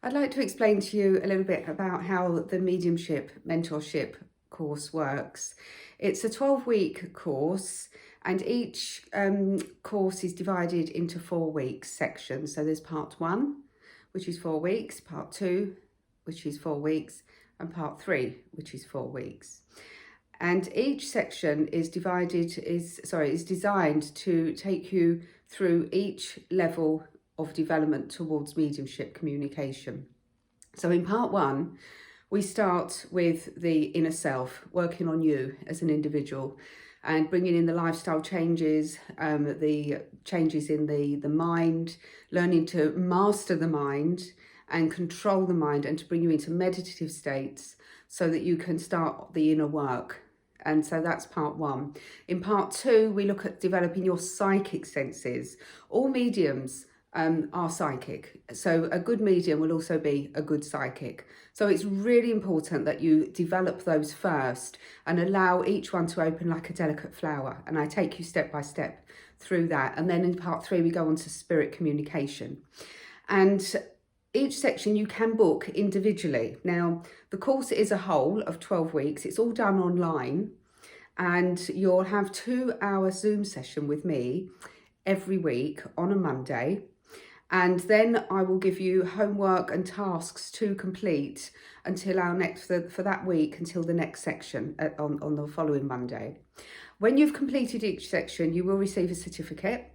I'd like to explain to you a little bit about how the Mediumship Mentorship course works. It's a 12-week course, and each course is divided into 4 week sections. So there's part 1, which is 4 weeks, part 2, which is 4 weeks, and part 3, which is 4 weeks. And each section is designed to take you through each level of development towards mediumship communication. So in part 1, we start with the inner self, working on you as an individual and bringing in the lifestyle changes, the changes in the mind, learning to master the mind and control the mind, and to bring you into meditative states so that you can start the inner work. And so that's part 1. In part 2, we look at developing your psychic senses. All mediums are psychic. So a good medium will also be a good psychic. So it's really important that you develop those first and allow each one to open like a delicate flower. And I take you step by step through that. And then in part 3, we go on to spirit communication. And each section you can book individually. Now, the course is a whole of 12 weeks. It's all done online, and you'll have 2-hour Zoom session with me every week on a Monday. And then I will give you homework and tasks to complete until for that week, until the next section on the following Monday. When you've completed each section, you will receive a certificate.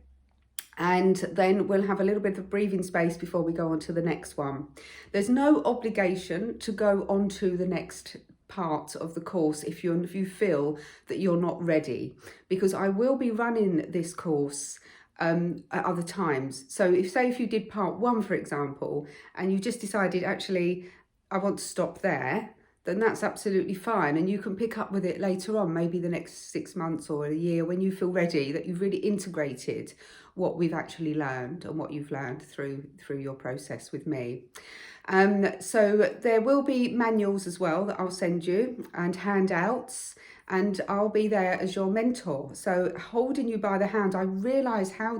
And then we'll have a little bit of breathing space before we go on to the next one. There's no obligation to go on to the next part of the course if you feel that you're not ready, because I will be running this course at other times. So if you did part 1, for example, and you just decided, actually, I want to stop there, then that's absolutely fine. And you can pick up with it later on, maybe the next 6 months or a year, when you feel ready, that you've really integrated what we've actually learned and what you've learned through your process with me. So there will be manuals as well that I'll send you, and handouts, and I'll be there as your mentor. So holding you by the hand, I realise how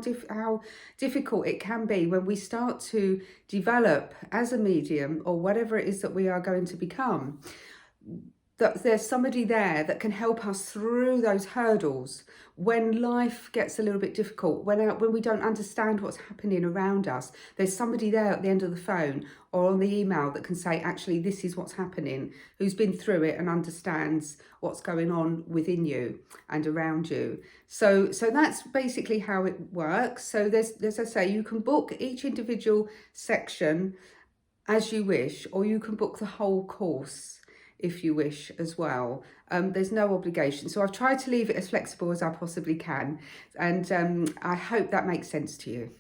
difficult it can be when we start to develop as a medium, or whatever it is that we are going to become, that there's somebody there that can help us through those hurdles when life gets a little bit difficult, when we don't understand what's happening around us. There's somebody there at the end of the phone or on the email that can say, actually, this is what's happening, who's been through it and understands what's going on within you and around you. So that's basically how it works. So there's, as I say, you can book each individual section as you wish, or you can book the whole course if you wish as well. There's no obligation. So I've tried to leave it as flexible as I possibly can. And I hope that makes sense to you.